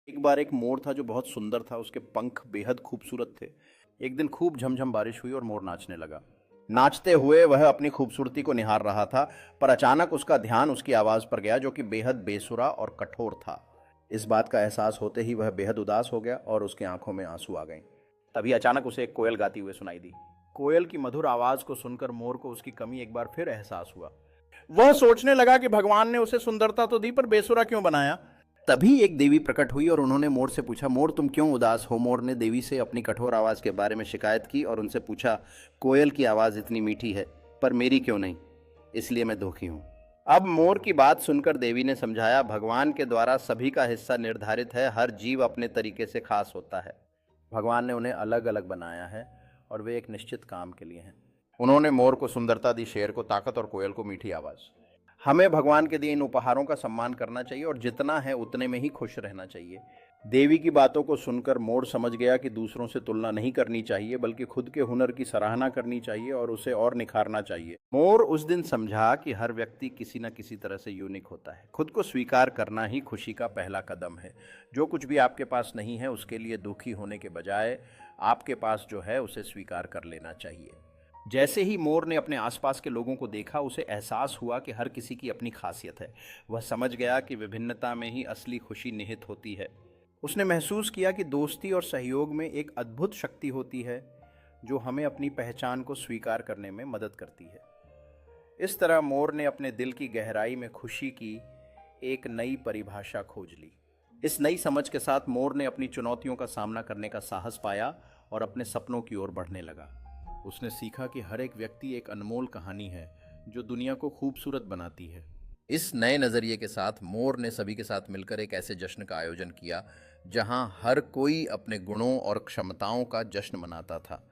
एक बार एक मोर था जो बहुत सुंदर था। उसके पंख बेहद खूबसूरत थे। एक दिन खूब झमझम बारिश हुई और मोर नाचने लगा। नाचते हुए वह अपनी खूबसूरती को निहार रहा था, पर अचानक उसका ध्यान उसकी आवाज पर गया, जो कि बेहद बेसुरा और कठोर था। इस बात का एहसास होते ही वह बेहद उदास हो गया और उसकी आंखों में आंसू आ गए। तभी अचानक उसे एक कोयल गाती हुई सुनाई दी। कोयल की मधुर आवाज को सुनकर मोर को उसकी कमी एक बार फिर एहसास हुआ। वह सोचने लगा कि भगवान ने उसे सुंदरता तो दी, पर बेसुरा क्यों बनाया। तभी एक देवी प्रकट हुई और उन्होंने मोर से पूछा, मोर तुम क्यों उदास हो। मोर ने देवी से अपनी कठोर आवाज़ के बारे में शिकायत की और उनसे पूछा, कोयल की आवाज़ इतनी मीठी है, पर मेरी क्यों नहीं, इसलिए मैं दुखी हूँ। अब मोर की बात सुनकर देवी ने समझाया, भगवान के द्वारा सभी का हिस्सा निर्धारित है, हर जीव अपने तरीके से खास होता है। भगवान ने उन्हें अलग अलग बनाया है और वे एक निश्चित काम के लिए हैं। उन्होंने मोर को सुंदरता दी, शेर को ताकत और कोयल को मीठी आवाज़। हमें भगवान के दिए इन उपहारों का सम्मान करना चाहिए और जितना है उतने में ही खुश रहना चाहिए। देवी की बातों को सुनकर मोर समझ गया कि दूसरों से तुलना नहीं करनी चाहिए, बल्कि खुद के हुनर की सराहना करनी चाहिए और उसे और निखारना चाहिए। मोर उस दिन समझा कि हर व्यक्ति किसी न किसी तरह से यूनिक होता है। खुद को स्वीकार करना ही खुशी का पहला कदम है। जो कुछ भी आपके पास नहीं है उसके लिए दुखी होने के बजाय आपके पास जो है उसे स्वीकार कर लेना चाहिए। जैसे ही मोर ने अपने आसपास के लोगों को देखा, उसे एहसास हुआ कि हर किसी की अपनी खासियत है। वह समझ गया कि विभिन्नता में ही असली खुशी निहित होती है। उसने महसूस किया कि दोस्ती और सहयोग में एक अद्भुत शक्ति होती है, जो हमें अपनी पहचान को स्वीकार करने में मदद करती है। इस तरह मोर ने अपने दिल की गहराई में खुशी की एक नई परिभाषा खोज ली। इस नई समझ के साथ मोर ने अपनी चुनौतियों का सामना करने का साहस पाया और अपने सपनों की ओर बढ़ने लगा। उसने सीखा कि हर एक व्यक्ति एक अनमोल कहानी है, जो दुनिया को खूबसूरत बनाती है। इस नए नज़रिए के साथ मोर ने सभी के साथ मिलकर एक ऐसे जश्न का आयोजन किया, जहां हर कोई अपने गुणों और क्षमताओं का जश्न मनाता था।